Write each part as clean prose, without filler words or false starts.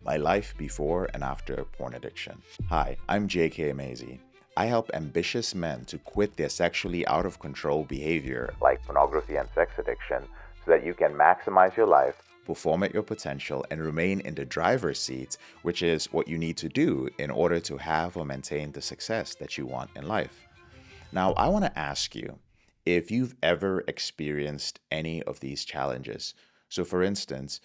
My life before and after porn addiction. Hi, I'm JK Amazy. I help ambitious men to quit their sexually out of control behavior like pornography and sex addiction so that you can maximize your life, perform at your potential, and remain in the driver's seat, which is what you need to do in order to have or maintain the success that you want in life. Now, I want to ask you if you've ever experienced any of these challenges. So, for instance,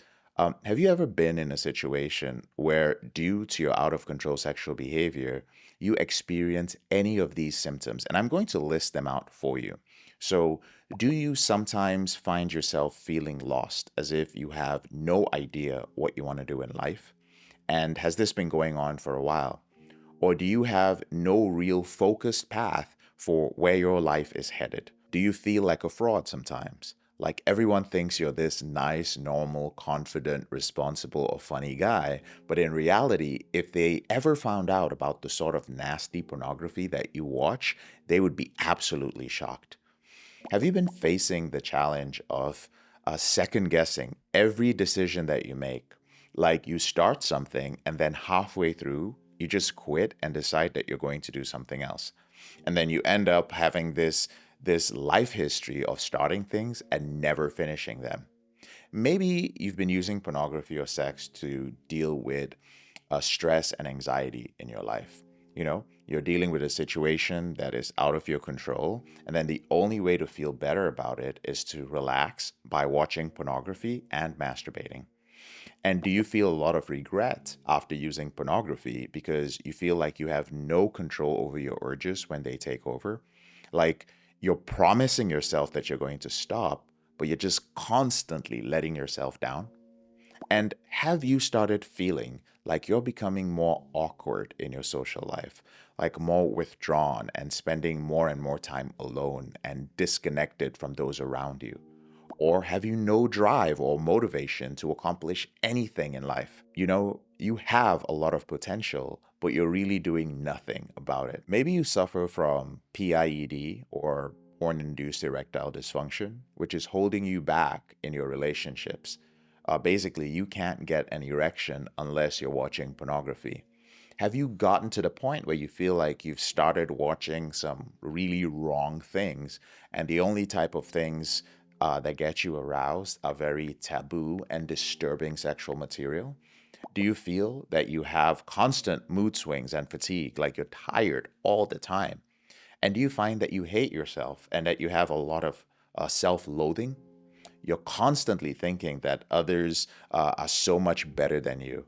have you ever been in a situation where, due to your out of control sexual behavior, you experience any of these symptoms? And I'm going to list them out for you. So, do you sometimes find yourself feeling lost, as if you have no idea what you want to do in life? And has this been going on for a while? Or do you have no real focused path for where your life is headed? Do you feel like a fraud sometimes? Like everyone thinks you're this nice, normal, confident, responsible, or funny guy, but in reality, if they ever found out about the sort of nasty pornography that you watch, they would be absolutely shocked. Have you been facing the challenge of second guessing every decision that you make? Like you start something and then halfway through, you just quit and decide that you're going to do something else. And then you end up having this life history of starting things and never finishing them. Maybe you've been using pornography or sex to deal with stress and anxiety in your life. You're dealing with a situation that is out of your control, and then the only way to feel better about it is to relax by watching pornography and masturbating. And do you feel a lot of regret after using pornography because you feel like you have no control over your urges when they take over? Like you're promising yourself that you're going to stop, but you're just constantly letting yourself down? And have you started feeling like you're becoming more awkward in your social life, like more withdrawn and spending more and more time alone and disconnected from those around you? Or have you no drive or motivation to accomplish anything in life? You have a lot of potential, but you're really doing nothing about it. Maybe you suffer from PIED or porn induced erectile dysfunction, which is holding you back in your relationships. Basically, you can't get an erection unless you're watching pornography. Have you gotten to the point where you feel like you've started watching some really wrong things, and the only type of things that get you aroused are very taboo and disturbing sexual material? Do you feel that you have constant mood swings and fatigue, like you're tired all the time? And do you find that you hate yourself and that you have a lot of self loathing? You're constantly thinking that others are so much better than you.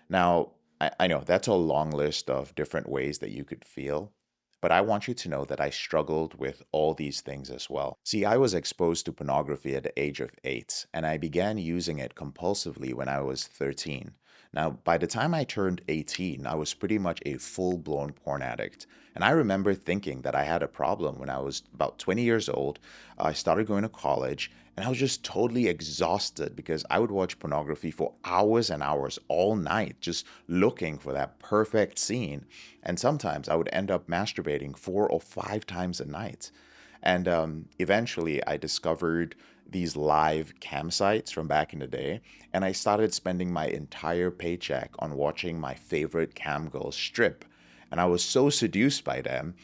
Now, I know that's a long list of different ways that you could feel, but I want you to know that I struggled with all these things as well. See, I was exposed to pornography at the age of 8, and I began using it compulsively when I was 13. Now, by the time I turned 18, I was pretty much a full blown porn addict. And I remember thinking that I had a problem when I was about 20 years old. I started going to college, and I was just totally exhausted because I would watch pornography for hours and hours all night, just looking for that perfect scene. And sometimes I would end up masturbating 4 or 5 times a night. And eventually I discovered these live campsites from back in the day, and I started spending my entire paycheck on watching my favorite cam girls strip. And I was so seduced by them.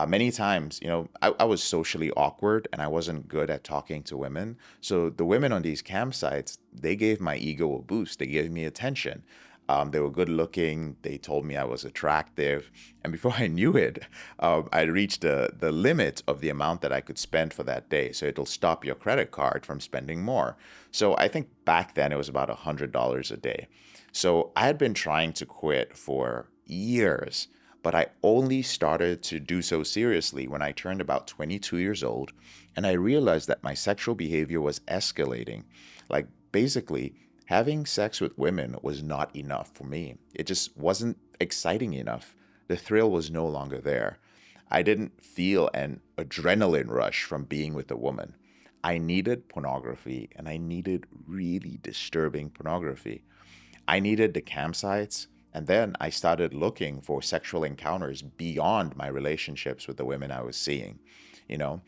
Many times, I was socially awkward and I wasn't good at talking to women. So the women on these campsites, they gave my ego a boost. They gave me attention. They were good looking. They told me I was attractive. And before I knew it, I reached the limit of the amount that I could spend for that day. So it'll stop your credit card from spending more. So I think back then it was about $100 a day. So I had been trying to quit for years, but I only started to do so seriously when I turned about 22 years old, and I realized that my sexual behavior was escalating. Like basically, having sex with women was not enough for me. It just wasn't exciting enough. The thrill was no longer there. I didn't feel an adrenaline rush from being with a woman. I needed pornography, and I needed really disturbing pornography. I needed the campsites, and then I started looking for sexual encounters beyond my relationships with the women I was seeing. You know,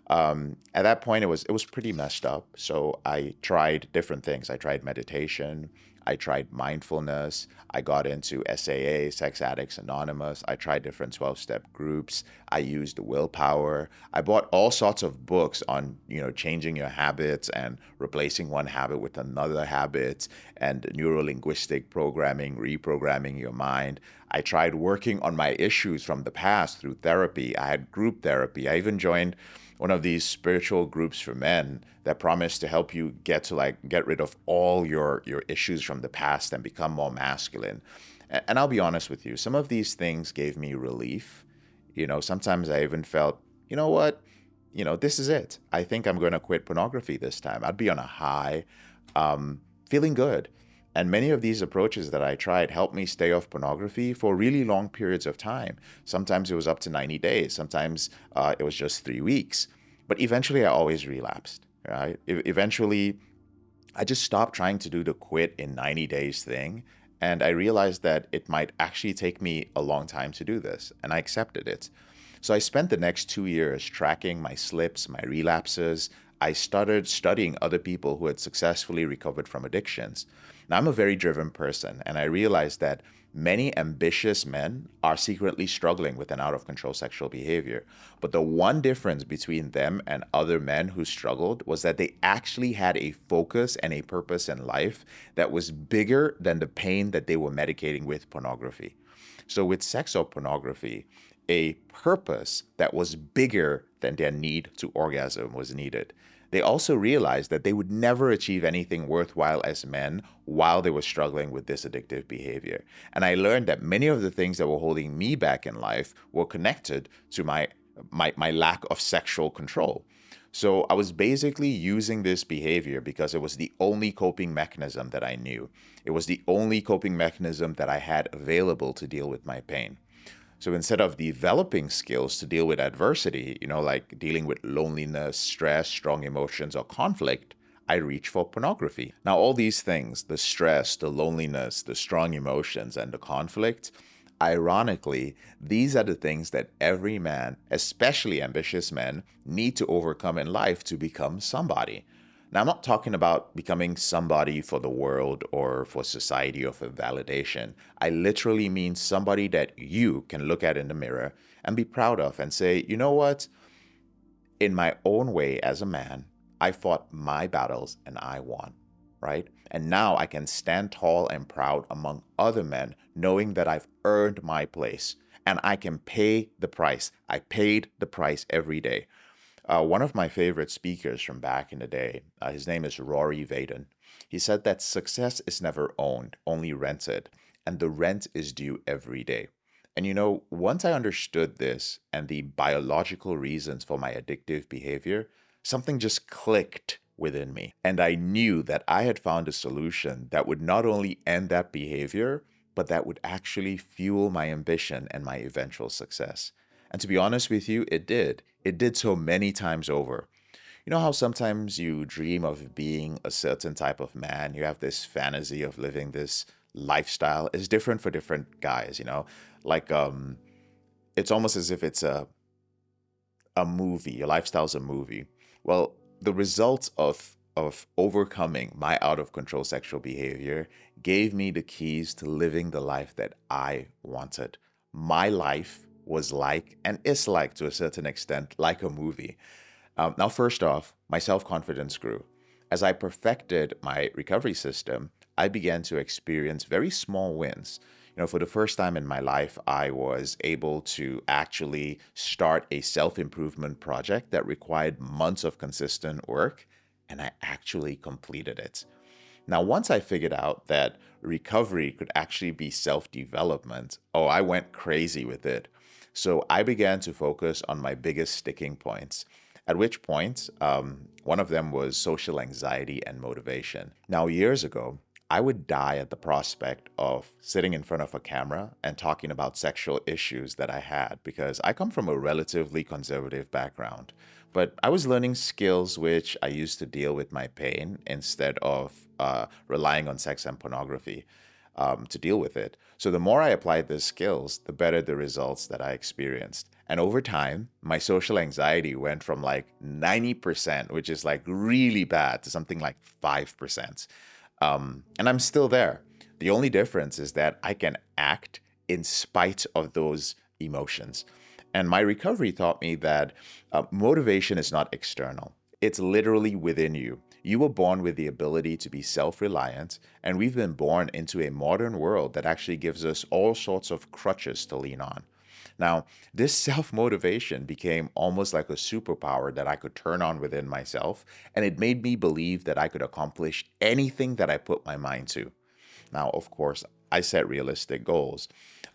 At that point, it was pretty messed up. So I tried different things. I tried meditation. I tried mindfulness. I got into SAA, Sex Addicts Anonymous. I tried different 12-step groups. I used willpower. I bought all sorts of books on, changing your habits and replacing one habit with another habit and neuro-linguistic programming, reprogramming your mind. I tried working on my issues from the past through therapy. I had group therapy. I even joined one of these spiritual groups for men that promise to help you get rid of all your issues from the past and become more masculine. And I'll be honest with you, some of these things gave me relief. Sometimes I even felt, you know what? This is it. I think I'm going to quit pornography this time. I'd be on a high, feeling good. And many of these approaches that I tried helped me stay off pornography for really long periods of time. Sometimes it was up to 90 days. Sometimes it was just 3 weeks. But eventually, I always relapsed, right? Eventually, I just stopped trying to do the quit in 90 days thing. And I realized that it might actually take me a long time to do this. And I accepted it. So I spent the next 2 years tracking my slips, my relapses. I started studying other people who had successfully recovered from addictions. Now, I'm a very driven person, and I realized that many ambitious men are secretly struggling with an out of control sexual behavior. But the one difference between them and other men who struggled was that they actually had a focus and a purpose in life that was bigger than the pain that they were medicating with pornography. So, with sex or pornography, a purpose that was bigger than their need to orgasm was needed. They also realized that they would never achieve anything worthwhile as men while they were struggling with this addictive behavior. And I learned that many of the things that were holding me back in life were connected to my lack of sexual control. So I was basically using this behavior because it was the only coping mechanism that I knew. It was the only coping mechanism that I had available to deal with my pain. So instead of developing skills to deal with adversity, like dealing with loneliness, stress, strong emotions, or conflict, I reach for pornography. Now, all these things, the stress, the loneliness, the strong emotions, and the conflict, ironically, these are the things that every man, especially ambitious men, need to overcome in life to become somebody. Now, I'm not talking about becoming somebody for the world or for society or for validation. I literally mean somebody that you can look at in the mirror and be proud of and say, you know what? In my own way as a man, I fought my battles and I won, right? And now I can stand tall and proud among other men, knowing that I've earned my place and I can pay the price. I paid the price every day. One of my favorite speakers from back in the day, his name is Rory Vaden. He said that success is never owned, only rented, and the rent is due every day. And once I understood this and the biological reasons for my addictive behavior, something just clicked within me. And I knew that I had found a solution that would not only end that behavior, but that would actually fuel my ambition and my eventual success. And to be honest with you, it did. It did so many times over. You know how sometimes you dream of being a certain type of man? You have this fantasy of living this lifestyle. It's different for different guys. Like it's almost as if it's a movie. Your lifestyle's a movie. Well, the results of overcoming my out of control sexual behavior gave me the keys to living the life that I wanted. My life was like and is like to a certain extent like a movie. Now, first off, my self confidence grew. As I perfected my recovery system, I began to experience very small wins. For the first time in my life, I was able to actually start a self improvement project that required months of consistent work, and I actually completed it. Now, once I figured out that recovery could actually be self development, oh, I went crazy with it. So I began to focus on my biggest sticking points, at which point, one of them was social anxiety and motivation. Now, years ago, I would die at the prospect of sitting in front of a camera and talking about sexual issues that I had because I come from a relatively conservative background. But I was learning skills which I used to deal with my pain instead of relying on sex and pornography. to deal with it. So the more I applied these skills, the better the results that I experienced. And over time, my social anxiety went from like 90%, which is like really bad, to something like 5%. And I'm still there. The only difference is that I can act in spite of those emotions. And my recovery taught me that motivation is not external, it's literally within you. You were born with the ability to be self reliant, and we've been born into a modern world that actually gives us all sorts of crutches to lean on. Now, this self motivation became almost like a superpower that I could turn on within myself, and it made me believe that I could accomplish anything that I put my mind to. Now, of course, I set realistic goals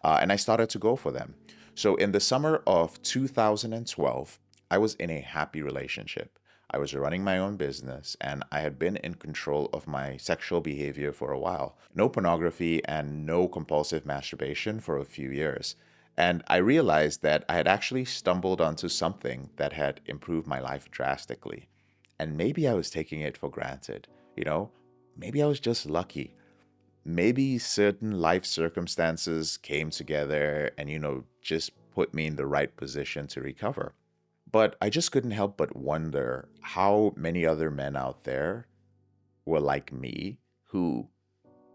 and I started to go for them. So, in the summer of 2012, I was in a happy relationship. I was running my own business and I had been in control of my sexual behavior for a while. No pornography and no compulsive masturbation for a few years. And I realized that I had actually stumbled onto something that had improved my life drastically. And maybe I was taking it for granted. You know, maybe I was just lucky. Maybe certain life circumstances came together and, just put me in the right position to recover. But I just couldn't help but wonder how many other men out there were like me who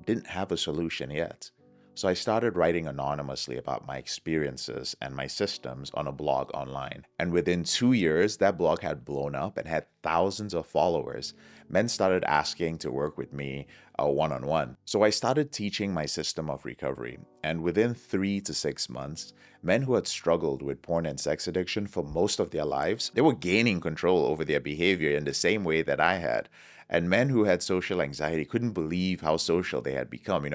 didn't have a solution yet. So I started writing anonymously about my experiences and my systems on a blog online. And within 2 years, that blog had blown up and had thousands of followers. Men started asking to work with me one on one. So I started teaching my system of recovery. And within 3 to 6 months, men who had struggled with porn and sex addiction for most of their lives, they were gaining control over their behavior in the same way that I had. And men who had social anxiety couldn't believe how social they had become.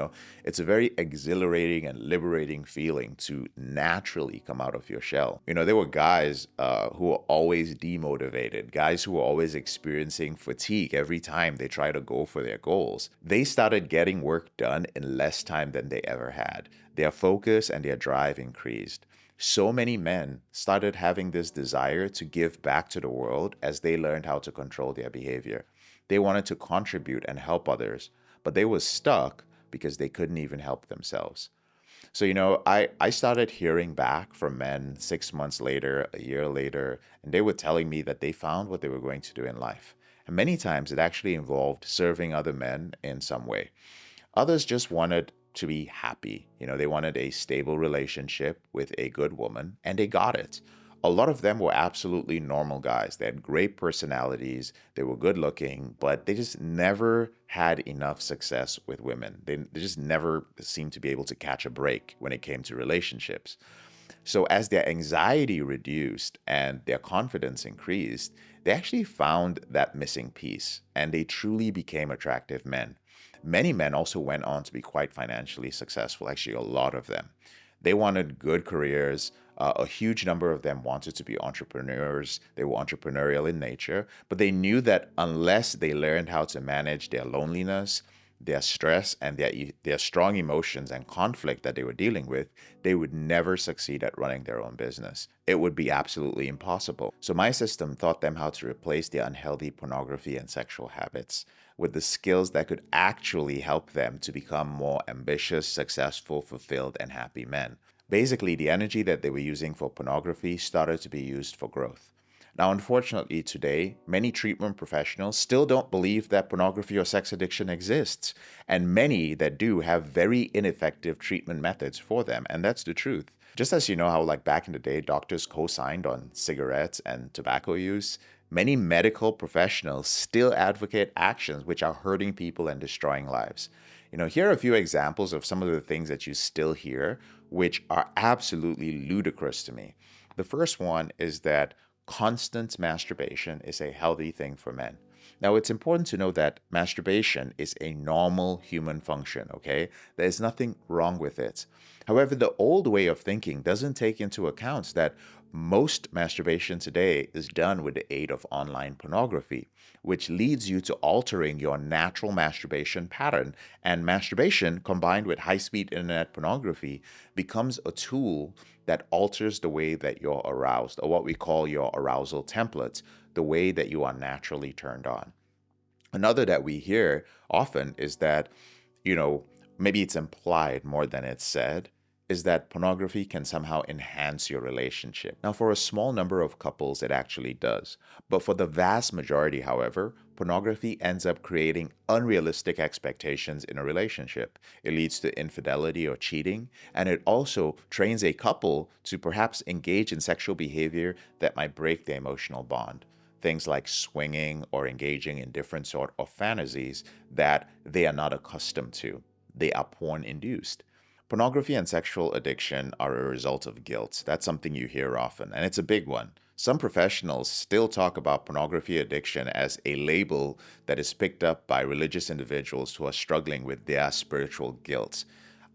It's a very exhilarating and liberating feeling to naturally come out of your shell. There were guys who were always demotivated, guys who were always experiencing fatigue every time they try to go for their goals. They started getting work done in less time than they ever had. Their focus and their drive increased. So many men started having this desire to give back to the world as they learned how to control their behavior. They wanted to contribute and help others, but they were stuck because they couldn't even help themselves. So, I started hearing back from men 6 months later, a year later, and they were telling me that they found what they were going to do in life. And many times it actually involved serving other men in some way. Others just wanted to be happy. They wanted a stable relationship with a good woman, and they got it. A lot of them were absolutely normal guys. They had great personalities, they were good looking, but they just never had enough success with women. They just never seemed to be able to catch a break when it came to relationships. So, as their anxiety reduced and their confidence increased, they actually found that missing piece and they truly became attractive men. Many men also went on to be quite financially successful, actually, a lot of them. They wanted good careers. A huge number of them wanted to be entrepreneurs. They were entrepreneurial in nature, but they knew that unless they learned how to manage their loneliness, their stress, and their strong emotions and conflict that they were dealing with, they would never succeed at running their own business. It would be absolutely impossible. So my system taught them how to replace their unhealthy pornography and sexual habits with the skills that could actually help them to become more ambitious, successful, fulfilled, and happy men. Basically, the energy that they were using for pornography started to be used for growth. Now, unfortunately, today, many treatment professionals still don't believe that pornography or sex addiction exists, and many that do have very ineffective treatment methods for them, and that's the truth. Just as you know how, like back in the day, doctors co signed on cigarettes and tobacco use, many medical professionals still advocate actions which are hurting people and destroying lives. Here are a few examples of some of the things that you still hear, which are absolutely ludicrous to me. The first one is that constant masturbation is a healthy thing for men. Now, it's important to know that masturbation is a normal human function, okay? There's nothing wrong with it. However, the old way of thinking doesn't take into account that most masturbation today is done with the aid of online pornography, which leads you to altering your natural masturbation pattern. And masturbation combined with high speed internet pornography becomes a tool that alters the way that you're aroused, or what we call your arousal template, the way that you are naturally turned on. Another that we hear often is that, you know, maybe it's implied more than it's said, is that pornography can somehow enhance your relationship. Now, for a small number of couples, it actually does. But for the vast majority, however, pornography ends up creating unrealistic expectations in a relationship. It leads to infidelity or cheating, and it also trains a couple to perhaps engage in sexual behavior that might break the emotional bond. Things like swinging or engaging in different sort of fantasies that they are not accustomed to. They are porn induced. Pornography and sexual addiction are a result of guilt. That's something you hear often, and it's a big one. Some professionals still talk about pornography addiction as a label that is picked up by religious individuals who are struggling with their spiritual guilt.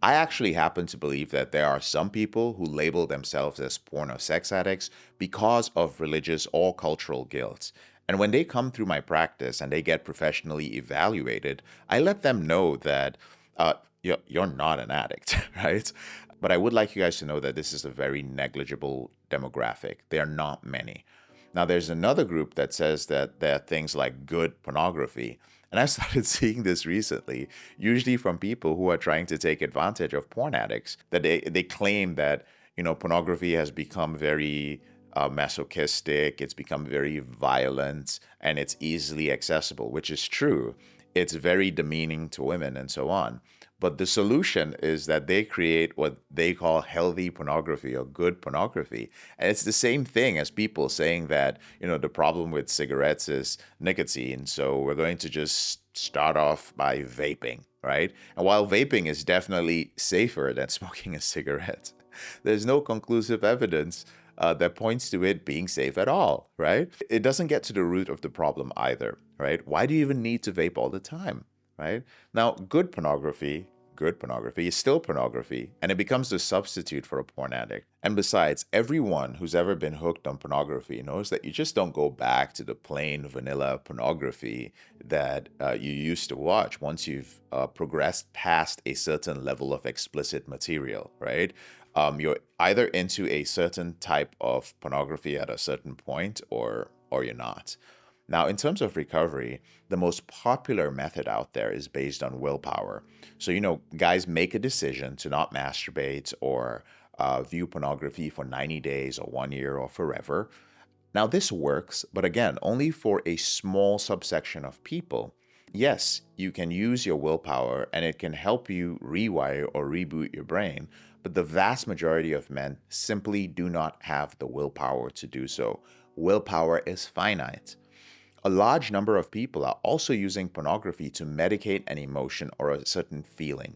I actually happen to believe that there are some people who label themselves as porn or sex addicts because of religious or cultural guilt. And when they come through my practice and they get professionally evaluated, I let them know that uh, you're not an addict, right? But I would like you guys to know that this is a very negligible demographic. There are not many. Now, there's another group that says that there are things like good pornography. And I started seeing this recently, usually from people who are trying to take advantage of porn addicts, that they claim that, pornography has become very masochistic, it's become very violent, and it's easily accessible, which is true. It's very demeaning to women and so on. But the solution is that they create what they call healthy pornography or good pornography. And it's the same thing as people saying that, the problem with cigarettes is nicotine. So we're going to just start off by vaping, right? And while vaping is definitely safer than smoking a cigarette, there's no conclusive evidence that points to it being safe at all, right? It doesn't get to the root of the problem either, right? Why do you even need to vape all the time? Right? Now, good pornography is still pornography, and it becomes the substitute for a porn addict. And besides, everyone who's ever been hooked on pornography knows that you just don't go back to the plain vanilla pornography that you used to watch once you've progressed past a certain level of explicit material, right? You're either into a certain type of pornography at a certain point or you're not. Now, in terms of recovery, the most popular method out there is based on willpower. So, guys make a decision to not masturbate or view pornography for 90 days or 1 year or forever. Now, this works, but again, only for a small subsection of people. Yes, you can use your willpower and it can help you rewire or reboot your brain, but the vast majority of men simply do not have the willpower to do so. Willpower is finite. A large number of people are also using pornography to medicate an emotion or a certain feeling.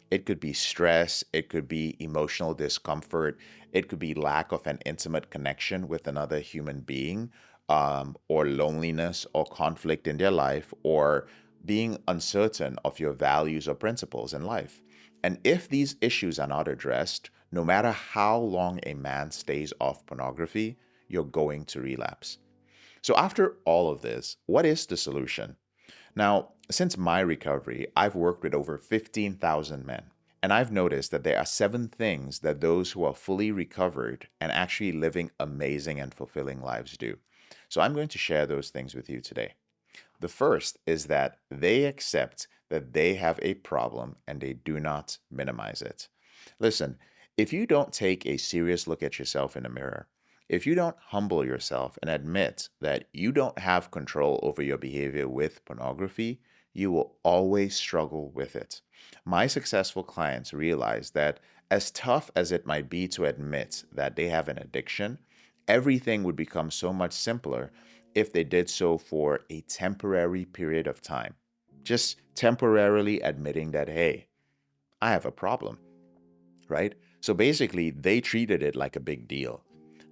It could be stress, it could be emotional discomfort, it could be lack of an intimate connection with another human being, or loneliness or conflict in their life, or being uncertain of your values or principles in life. And if these issues are not addressed, no matter how long a man stays off pornography, you're going to relapse. So, after all of this, what is the solution? Now, since my recovery, I've worked with over 15,000 men, and I've noticed that there are 7 things that those who are fully recovered and actually living amazing and fulfilling lives do. So, I'm going to share those things with you today. The first is that they accept that they have a problem and they do not minimize it. Listen, if you don't take a serious look at yourself in the mirror, if you don't humble yourself and admit that you don't have control over your behavior with pornography, you will always struggle with it. My successful clients realize that as tough as it might be to admit that they have an addiction, everything would become so much simpler if they did so for a temporary period of time. Just temporarily admitting that, hey, I have a problem, right? So basically, they treated it like a big deal.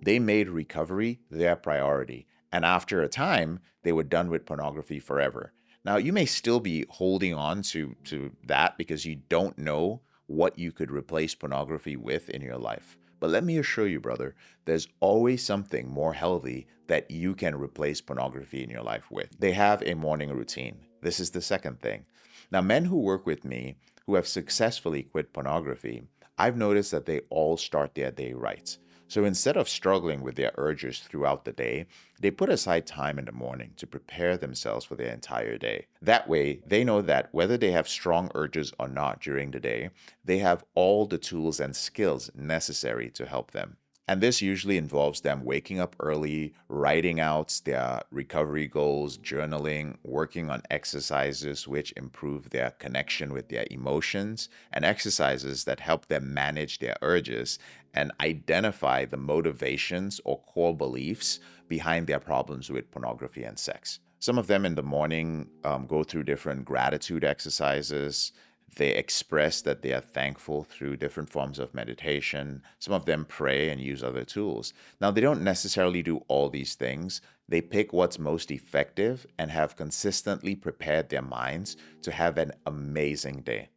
They made recovery their priority. And after a time, they were done with pornography forever. Now, you may still be holding on to that because you don't know what you could replace pornography with in your life. But let me assure you, brother, there's always something more healthy that you can replace pornography in your life with. They have a morning routine. This is the second thing. Now, men who work with me who have successfully quit pornography, I've noticed that they all start their day right. So instead of struggling with their urges throughout the day, they put aside time in the morning to prepare themselves for their entire day. That way, they know that whether they have strong urges or not during the day, they have all the tools and skills necessary to help them. And this usually involves them waking up early, writing out their recovery goals, journaling, working on exercises which improve their connection with their emotions, and exercises that help them manage their urges and identify the motivations or core beliefs behind their problems with pornography and sex. Some of them in the morning go through different gratitude exercises. They express that they are thankful through different forms of meditation. Some of them pray and use other tools. Now, they don't necessarily do all these things. They pick what's most effective and have consistently prepared their minds to have an amazing day.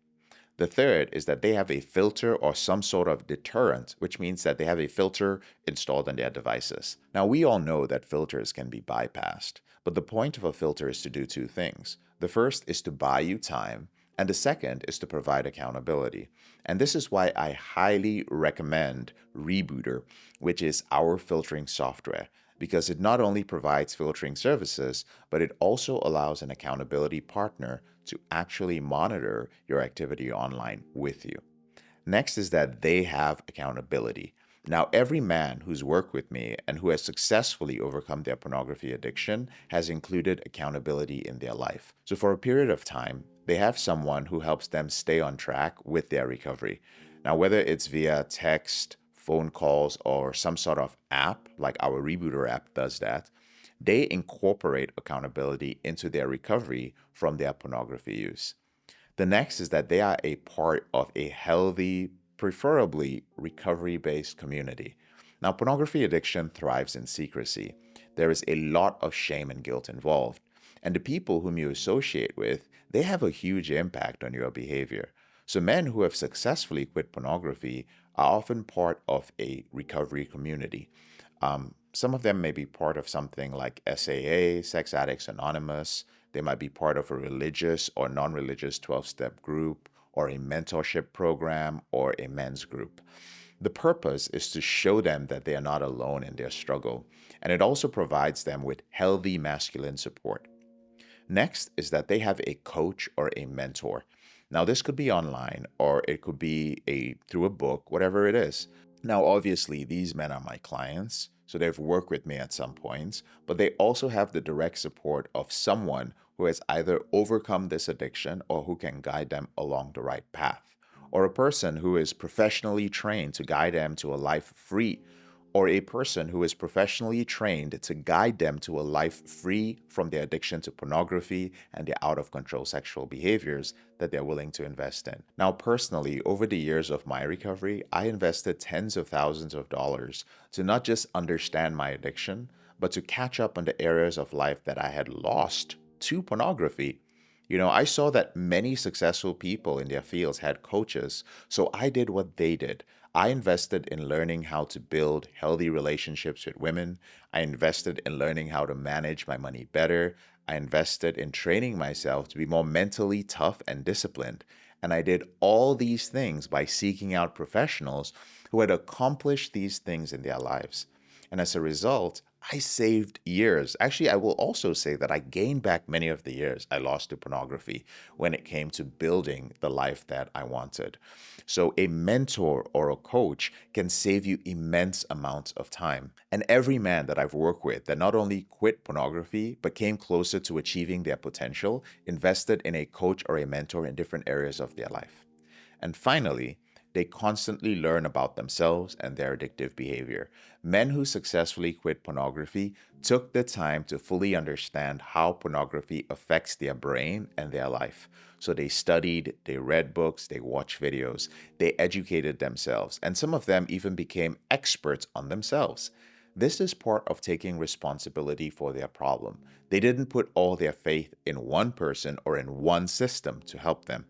The third is that they have a filter or some sort of deterrent, which means that they have a filter installed on their devices. Now, we all know that filters can be bypassed, but the point of a filter is to do two things. The first is to buy you time, and the second is to provide accountability. And this is why I highly recommend Rebooter, which is our filtering software, because it not only provides filtering services, but it also allows an accountability partner to actually monitor your activity online with you. Next is that they have accountability. Now, every man who's worked with me and who has successfully overcome their pornography addiction has included accountability in their life. So, for a period of time, they have someone who helps them stay on track with their recovery. Now, whether it's via text, phone calls, or some sort of app, like our Rebooter app does that, they incorporate accountability into their recovery from their pornography use. The next is that they are a part of a healthy, preferably recovery based community. Now, pornography addiction thrives in secrecy. There is a lot of shame and guilt involved. And the people whom you associate with, they have a huge impact on your behavior. So, men who have successfully quit pornography are often part of a recovery community. Some of them may be part of something like SAA, Sex Addicts Anonymous. They might be part of a religious or non religious 12-step group, or a mentorship program, or a men's group. The purpose is to show them that they are not alone in their struggle, and it also provides them with healthy masculine support. Next is that they have a coach or a mentor. Now, this could be online or it could be through a book, whatever it is. Now, obviously, these men are my clients, so they've worked with me at some points, but they also have the direct support of someone who has either overcome this addiction or who can guide them along the right path, or a person who is professionally trained to guide them to a life free, or a person who is professionally trained to guide them to a life free from their addiction to pornography and their out of control sexual behaviors that they're willing to invest in. Now, personally, over the years of my recovery, I invested tens of thousands of dollars to not just understand my addiction, but to catch up on the areas of life that I had lost to pornography. I saw that many successful people in their fields had coaches, so I did what they did. I invested in learning how to build healthy relationships with women. I invested in learning how to manage my money better. I invested in training myself to be more mentally tough and disciplined. And I did all these things by seeking out professionals who had accomplished these things in their lives. And as a result, I saved years. Actually, I will also say that I gained back many of the years I lost to pornography when it came to building the life that I wanted. So, a mentor or a coach can save you immense amounts of time. And every man that I've worked with that not only quit pornography, but came closer to achieving their potential, invested in a coach or a mentor in different areas of their life. And finally, they constantly learn about themselves and their addictive behavior. Men who successfully quit pornography took the time to fully understand how pornography affects their brain and their life. So they studied, they read books, they watched videos, they educated themselves, and some of them even became experts on themselves. This is part of taking responsibility for their problem. They didn't put all their faith in one person or in one system to help them.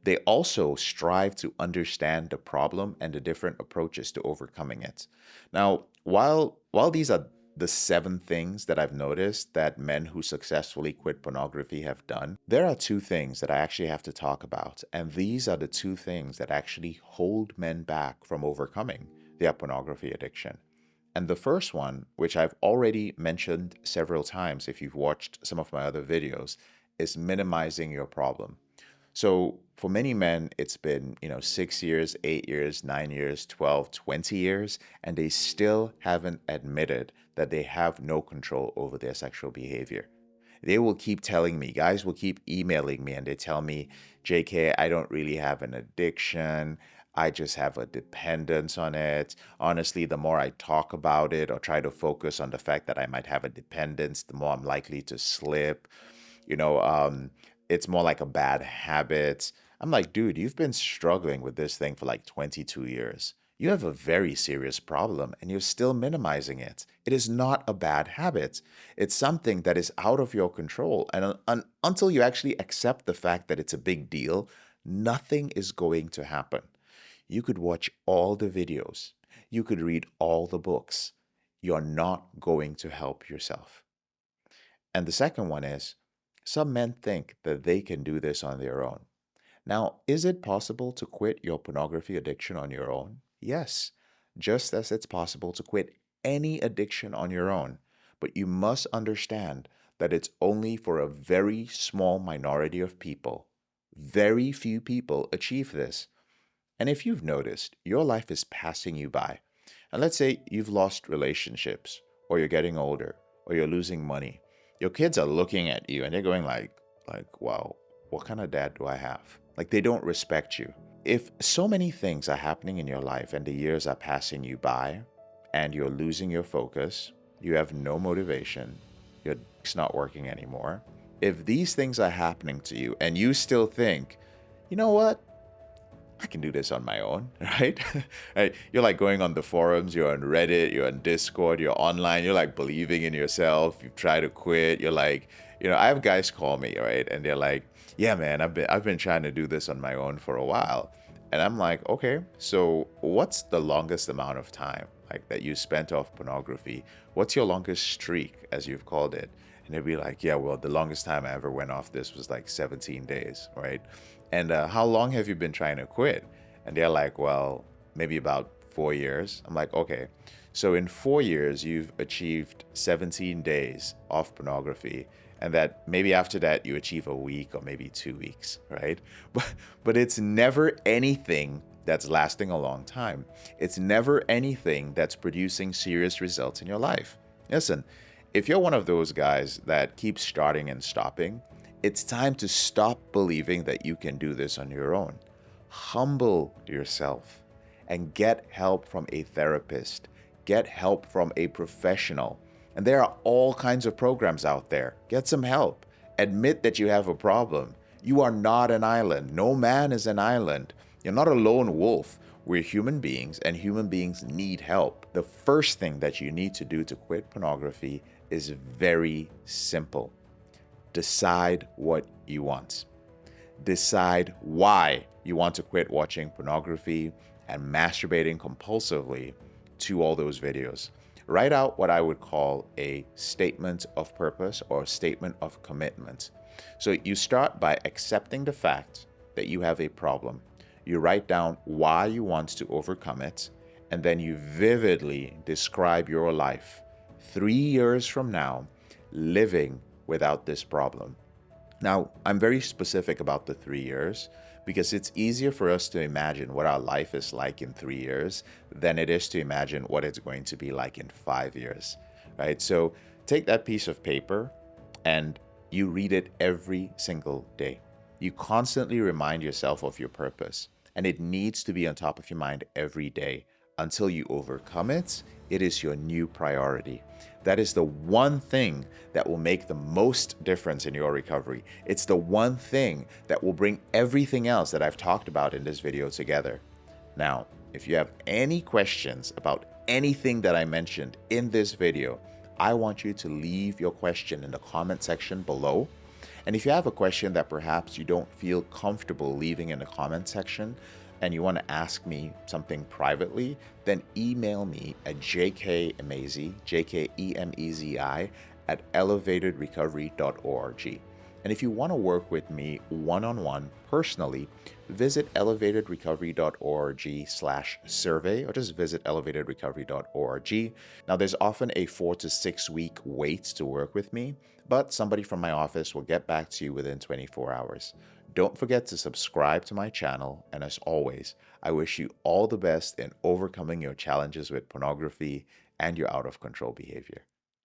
They also strive to understand the problem and the different approaches to overcoming it. Now, while these are the 7 things that I've noticed that men who successfully quit pornography have done, there are 2 things that I actually have to talk about. And these are the 2 things that actually hold men back from overcoming their pornography addiction. And the first one, which I've already mentioned several times if you've watched some of my other videos, is minimizing your problem. So for many men, it's been, 6 years, 8 years, 9 years, 12, 20 years, and they still haven't admitted that they have no control over their sexual behavior. They will keep telling me, guys will keep emailing me and they tell me, JK, I don't really have an addiction. I just have a dependence on it. Honestly, the more I talk about it or try to focus on the fact that I might have a dependence, the more I'm likely to slip. You know, it's more like a bad habit. I'm like, dude, you've been struggling with this thing for like 22 years. You have a very serious problem and you're still minimizing it. It is not a bad habit. It's something that is out of your control. And until you actually accept the fact that it's a big deal, nothing is going to happen. You could watch all the videos. You could read all the books. You're not going to help yourself. And the second one is, some men think that they can do this on their own. Now, is it possible to quit your pornography addiction on your own? Yes, just as it's possible to quit any addiction on your own. But you must understand that it's only for a very small minority of people. Very few people achieve this. And if you've noticed, your life is passing you by. And let's say you've lost relationships, or you're getting older, or you're losing money. Your kids are looking at you and they're going wow, what kind of dad do I have? Like, they don't respect you. If so many things are happening in your life and the years are passing you by and you're losing your focus, you have no motivation, your dick's not working anymore. If these things are happening to you and you still think, you know what? I can do this on my own, right? Right? You're like going on the forums, you're on Reddit, you're on Discord, you're online, you're like believing in yourself, you try to quit, you're like, I have guys call me, right? And they're like, yeah, man, I've been trying to do this on my own for a while. And I'm like, okay, so what's the longest amount of time like that you spent off pornography? What's your longest streak, as you've called it? And they'd be like, yeah, well, the longest time I ever went off this was like 17 days, right? And how long have you been trying to quit? And they're like, well, maybe about 4 years. I'm like, okay. So in 4 years, you've achieved 17 days off pornography. And that maybe after that, you achieve a week or maybe 2 weeks, right? But it's never anything that's lasting a long time. It's never anything that's producing serious results in your life. Listen, if you're one of those guys that keeps starting and stopping, it's time to stop believing that you can do this on your own. Humble yourself and get help from a therapist. Get help from a professional. And there are all kinds of programs out there. Get some help. Admit that you have a problem. You are not an island. No man is an island. You're not a lone wolf. We're human beings, and human beings need help. The first thing that you need to do to quit pornography is very simple. Decide what you want. Decide why you want to quit watching pornography and masturbating compulsively to all those videos. Write out what I would call a statement of purpose or statement of commitment. So you start by accepting the fact that you have a problem. You write down why you want to overcome it, and then you vividly describe your life 3 years from now living without this problem. Now, I'm very specific about the 3 years because it's easier for us to imagine what our life is like in 3 years than it is to imagine what it's going to be like in 5 years, right? So take that piece of paper and you read it every single day. You constantly remind yourself of your purpose, and it needs to be on top of your mind every day. Until you overcome it, it is your new priority. That is the one thing that will make the most difference in your recovery. It's the one thing that will bring everything else that I've talked about in this video together. Now, if you have any questions about anything that I mentioned in this video, I want you to leave your question in the comment section below. And if you have a question that perhaps you don't feel comfortable leaving in the comment section, and you want to ask me something privately, then email me at jkemezi, jkemezi, at elevatedrecovery.org. And if you want to work with me one-on-one personally, visit elevatedrecovery.org/survey or just visit elevatedrecovery.org. Now, there's often a 4 to 6 week wait to work with me, but somebody from my office will get back to you within 24 hours. Don't forget to subscribe to my channel, and as always, I wish you all the best in overcoming your challenges with pornography and your out of control behavior.